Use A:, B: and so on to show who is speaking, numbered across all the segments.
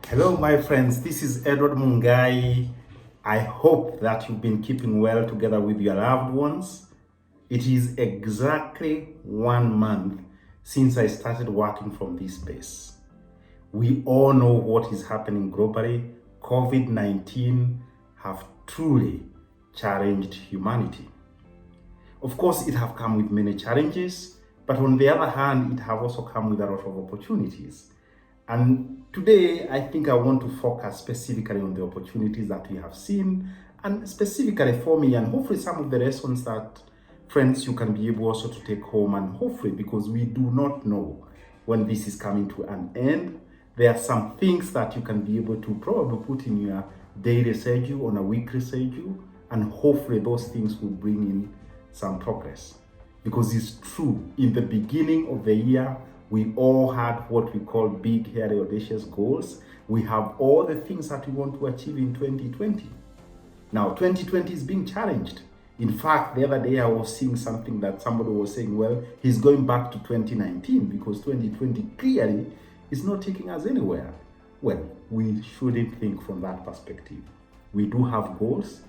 A: Hello, my friends. This is Edward Mungai. I hope that you've been keeping well together with your loved ones. It is exactly 1 month since I started working from this space. We all know what is happening globally. COVID-19 have truly challenged humanity. Of course, it have come with many challenges, but on the other hand, it have also come with a lot of opportunities. And today, I think I want to focus specifically on the opportunities that we have seen, and specifically for me, and hopefully some of the lessons that, friends, you can be able also to take home, and hopefully, because we do not know when this is coming to an end, there are some things that you can be able to probably put in your daily schedule, on a weekly schedule, and hopefully those things will bring in some progress. Because it's true, in the beginning of the year, we all had what we call big, hairy, audacious goals. We have all the things that we want to achieve in 2020. Now, 2020 is being challenged. In fact, the other day I was seeing something that somebody was saying, well, he's going back to 2019 because 2020 clearly is not taking us anywhere. Well, we shouldn't think from that perspective. We do have goals.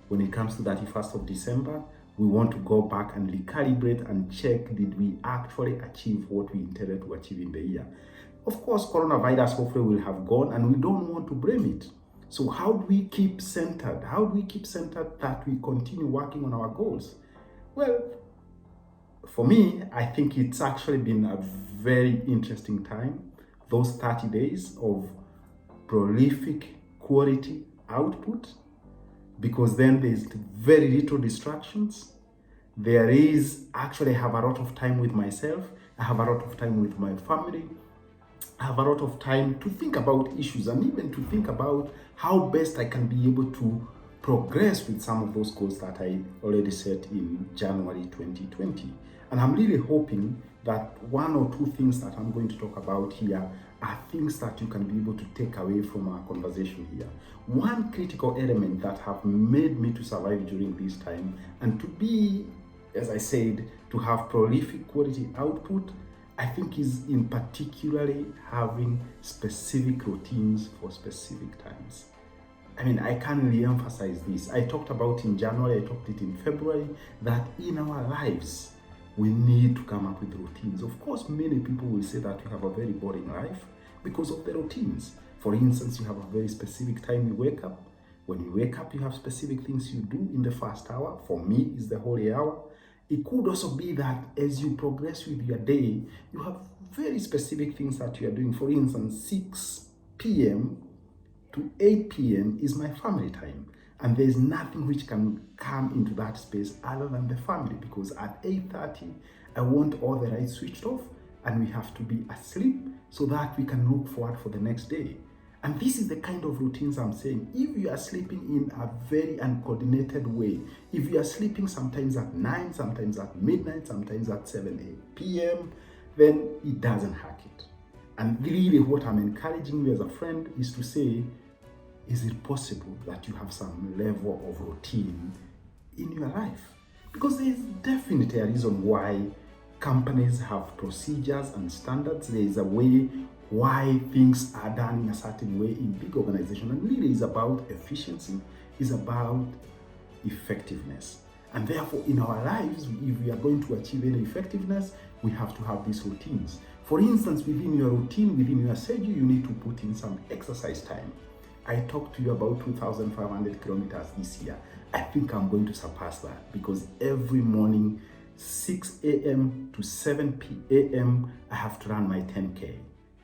A: When it comes to 31st of December, we want to go back and recalibrate and check, did we actually achieve what we intended to achieve in the year? Of course, coronavirus hopefully will have gone and we don't want to blame it. So how do we keep centered? How do we keep centered that we continue working on our goals? Well, for me, I think it's actually been a very interesting time. Those 30 days of prolific quality output, because then there's very little distractions. There is actually, I have a lot of time with myself. I have a lot of time with my family. I have a lot of time to think about issues and even to think about how best I can be able to progress with some of those goals that I already set in January 2020. And I'm really hoping that one or two things that I'm going to talk about here are things that you can be able to take away from our conversation here. One critical element that have made me to survive during this time and to be, as I said, to have prolific quality output, I think is in particularly having specific routines for specific times. I mean, I can't really emphasize this. I talked about in January, I talked it in February, that in our lives, we need to come up with routines. Of course, many people will say that you have a very boring life because of the routines. For instance, you have a very specific time you wake up. When you wake up, you have specific things you do in the first hour. For me, it's the holy hour. It could also be that as you progress with your day, you have very specific things that you are doing. For instance, 6 p.m. to 8 p.m. is my family time. And there's nothing which can come into that space other than the family, because at 8:30, I want all the lights switched off and we have to be asleep so that we can look forward for the next day. And this is the kind of routines I'm saying. If you are sleeping in a very uncoordinated way, if you are sleeping sometimes at 9, sometimes at midnight, sometimes at 7 p.m., then it doesn't hack it. And really what I'm encouraging you as a friend is to say, is it possible that you have some level of routine in your life? Because there's definitely a reason why companies have procedures and standards. There is a way why things are done in a certain way in big organizations. And really is about efficiency, is about effectiveness. And therefore, in our lives, if we are going to achieve any effectiveness, we have to have these routines. For instance, within your routine, within your schedule, you need to put in some exercise time. I talked to you about 2,500 kilometers this year. I think I'm going to surpass that because every morning, 6 a.m. to 7 p.m., I have to run my 10K.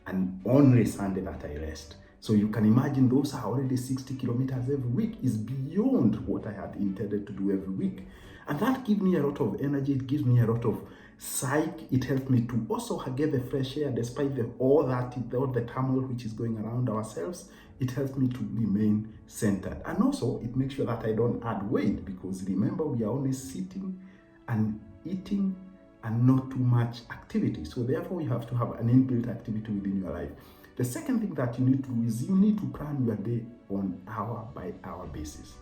A: And only Sunday that I rest. So you can imagine those are already 60 kilometers every week. Is beyond what I had intended to do every week. And that gives me a lot of energy. It gives me a lot of psych. It helps me to also get the fresh air despite all the turmoil which is going around ourselves. It helps me to remain centered. And also it makes sure that I don't add weight, because remember, we are only sitting and eating and not too much activity. So therefore you have to have an inbuilt activity within your life. The second thing that you need to do is you need to plan your day on hour by hour basis.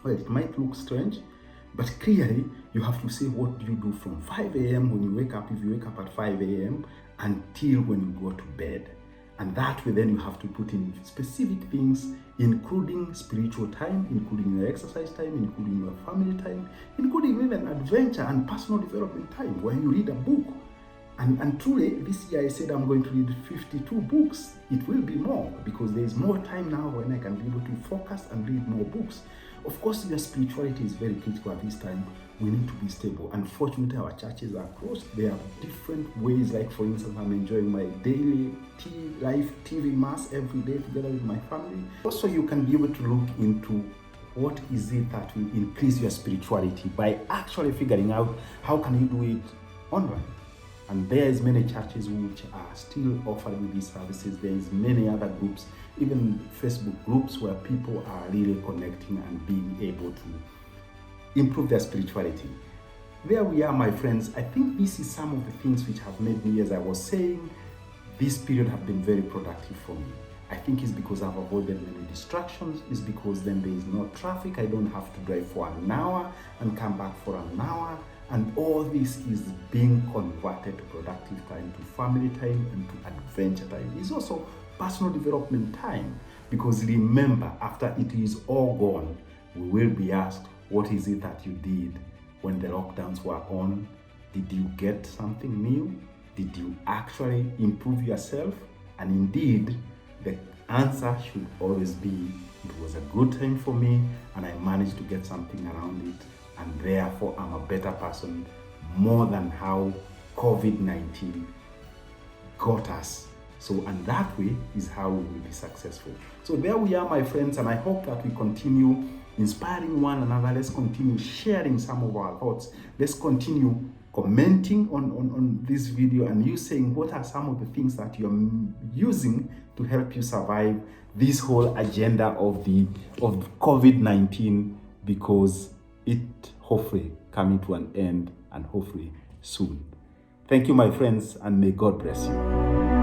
A: Well, it might look strange, but clearly you have to say, what do you do from 5 a.m. when you wake up, if you wake up at 5 a.m. until when you go to bed? And that way, then you have to put in specific things, including spiritual time, including your exercise time, including your family time, including even adventure and personal development time, where you read a book. And truly, this year I said I'm going to read 52 books. It will be more, because there is more time now when I can be able to focus and read more books. Of course, your spirituality is very critical at this time. We need to be stable. Unfortunately, our churches are closed. There are different ways. Like, for instance, I'm enjoying my daily live TV mass every day together with my family. Also, you can be able to look into what is it that will increase your spirituality by actually figuring out how can you do it online. And there is many churches which are still offering these services. There is many other groups, even Facebook groups, where people are really connecting and being able to improve their spirituality. There we are, my friends. I think this is some of the things which have made me, as I was saying, this period have been very productive for me. I think it's because I've avoided many distractions. It's because then there is no traffic. I don't have to drive for an hour and come back for an hour. And all this is being converted to productive time, to family time, and to adventure time. It's also personal development time, because remember, after it is all gone, we will be asked, what is it that you did when the lockdowns were on? Did you get something new? Did you actually improve yourself? And indeed, the answer should always be, it was a good time for me and I managed to get something around it, and therefore I'm a better person, more than how COVID-19 got us. So, and that way is how we will be successful. So there we are, my friends, and I hope that we continue inspiring one another. Let's continue sharing some of our thoughts. Let's continue commenting on this video, and you saying what are some of the things that you're using to help you survive this whole agenda of COVID-19, because it hopefully coming to an end, and hopefully soon. Thank you, my friends, and may God bless you.